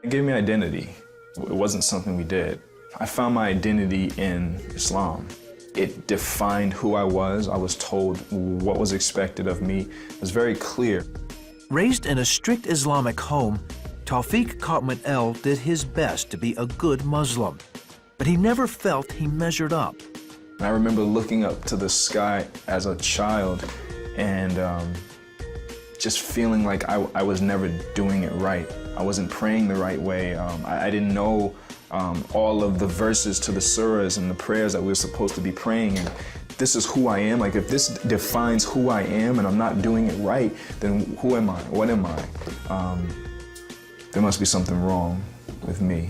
It gave me identity. It wasn't something we did. I found my identity in Islam. It defined who I was. I was told what was expected of me. It was very clear. Raised in a strict Islamic home, Taufik El did his best to be a good Muslim, but he never felt he measured up. I remember looking up to the sky as a child and just feeling like I was never doing it right. I wasn't praying the right way. I didn't know all of the verses to the surahs and the prayers that we were supposed to be praying. And this is who I am. Like, if this defines who I am and I'm not doing it right, then who am I? What am I? There must be something wrong with me.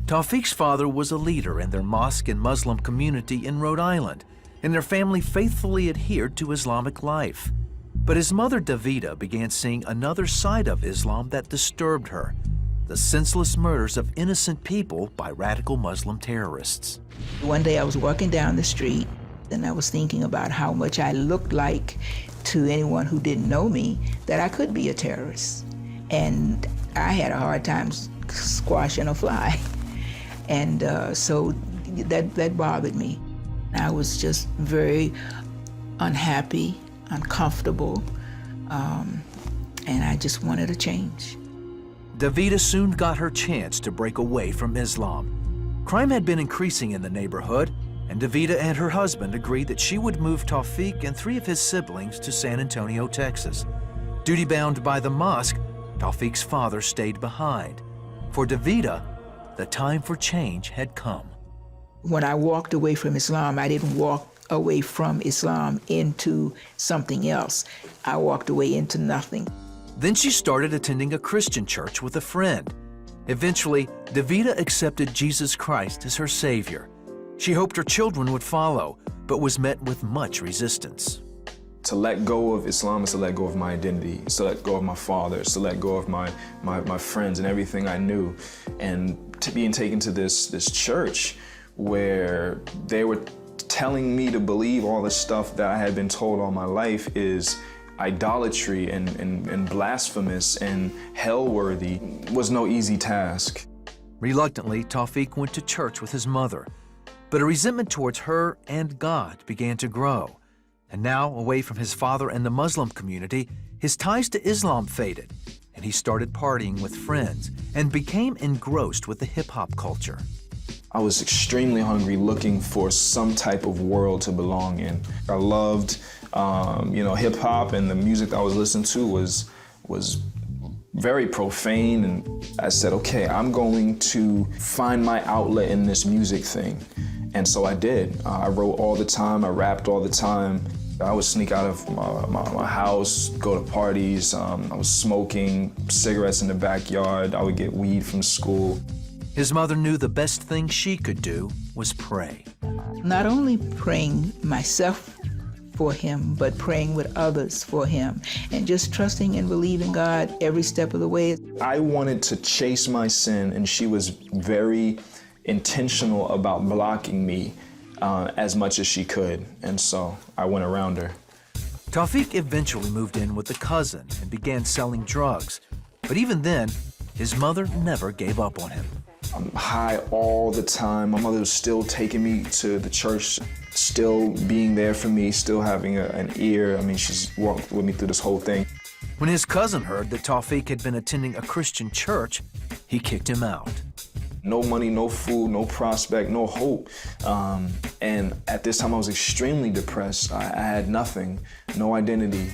Taufik's father was a leader in their mosque and Muslim community in Rhode Island, and their family faithfully adhered to Islamic life. But his mother, Davida, began seeing another side of Islam that disturbed her: the senseless murders of innocent people by radical Muslim terrorists. One day I was walking down the street and I was thinking about how much I looked like to anyone who didn't know me, that I could be a terrorist. And I had a hard time squashing a fly. And so that bothered me. I was just very unhappy, uncomfortable, and I just wanted a change. Davida soon got her chance to break away from Islam. Crime had been increasing in the neighborhood, and Davida and her husband agreed that she would move Taufik and 3 of his siblings to San Antonio, Texas. Duty-bound by the mosque, Taufik's father stayed behind. For Davida, the time for change had come. When I walked away from Islam, I didn't walk away from Islam into something else. I walked away into nothing. Then she started attending a Christian church with a friend. Eventually, Davida accepted Jesus Christ as her Savior. She hoped her children would follow, but was met with much resistance. To let go of Islam is to let go of my identity. It's to let go of my father. It's to let go of my friends and everything I knew. And to being taken to this church where they were telling me to believe all the stuff that I had been told all my life is idolatry and blasphemous and hell-worthy was no easy task. Reluctantly, Taufik went to church with his mother, but a resentment towards her and God began to grow. And now, away from his father and the Muslim community, his ties to Islam faded, and he started partying with friends and became engrossed with the hip-hop culture. I was extremely hungry, looking for some type of world to belong in. I loved, hip-hop, and the music that I was listening to was very profane, and I said, okay, I'm going to find my outlet in this music thing. And so I did. I wrote all the time, I rapped all the time. I would sneak out of my house, go to parties. I was smoking cigarettes in the backyard. I would get weed from school. His mother knew the best thing she could do was pray. Not only praying myself for him, but praying with others for him, and just trusting and believing God every step of the way. I wanted to chase my sin, and she was very intentional about blocking me as much as she could, and so I went around her. Taufik eventually moved in with a cousin and began selling drugs, but even then, his mother never gave up on him. I'm high all the time. My mother was still taking me to the church, still being there for me, still having an ear. I mean, she's walked with me through this whole thing. When his cousin heard that Taufik had been attending a Christian church, he kicked him out. No money, no food, no prospect, no hope. And at this time, I was extremely depressed. I had nothing, no identity.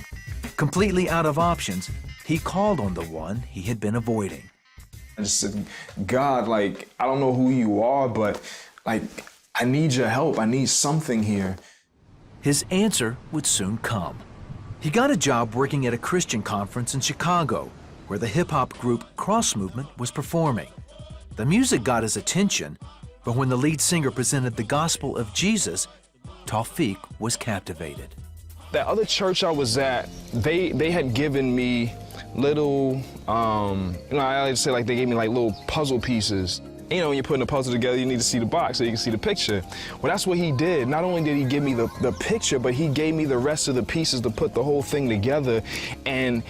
Completely out of options, he called on the one he had been avoiding. I just said, God, like, I don't know who you are, but, like, I need your help. I need something here. His answer would soon come. He got a job working at a Christian conference in Chicago, where the hip-hop group Cross Movement was performing. The music got his attention, but when the lead singer presented the gospel of Jesus, Taufik was captivated. That other church I was at, they had given me little, I like to say, like, they gave me like little puzzle pieces. You know, when you're putting a puzzle together, you need to see the box so you can see the picture. Well, that's what he did. Not only did he give me the picture, but he gave me the rest of the pieces to put the whole thing together, and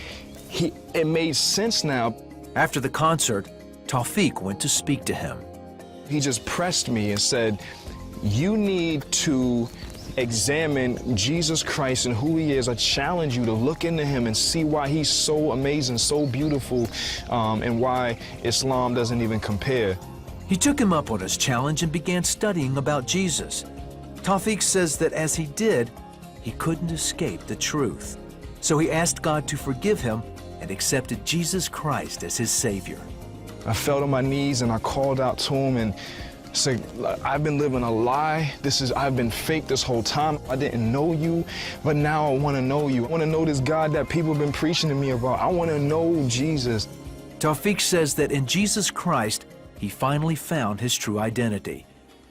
it made sense now. After the concert, Taufik went to speak to him. He just pressed me and said, you need to examine Jesus Christ and who he is. I challenge you to look into him and see why he's so amazing, so beautiful, and why Islam doesn't even compare. He took him up on his challenge and began studying about Jesus. Taufik says that as he did, he couldn't escape the truth. So he asked God to forgive him and accepted Jesus Christ as his Savior. I fell to my knees and I called out to him and said, I've been living a lie. I've been fake this whole time. I didn't know you, but now I want to know you. I want to know this God that people have been preaching to me about. I want to know Jesus. Taufik says that in Jesus Christ, he finally found his true identity.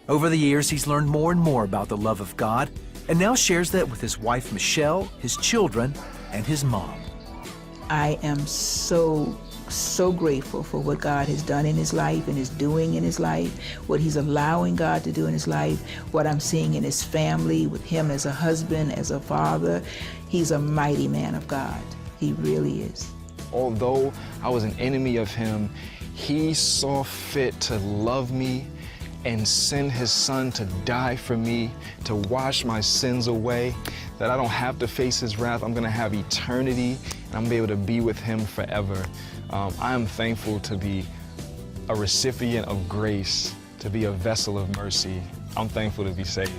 Over the years, he's learned more and more about the love of God and now shares that with his wife, Michelle, his children, and his mom. I am so grateful for what God has done in his life and is doing in his life, what he's allowing God to do in his life, what I'm seeing in his family, with him as a husband, as a father. He's a mighty man of God. He really is. Although I was an enemy of him, he saw fit to love me and send his son to die for me, to wash my sins away, that I don't have to face his wrath. I'm gonna have eternity, and I'm gonna be able to be with him forever. I am thankful to be a recipient of grace, to be a vessel of mercy. I'm thankful to be saved.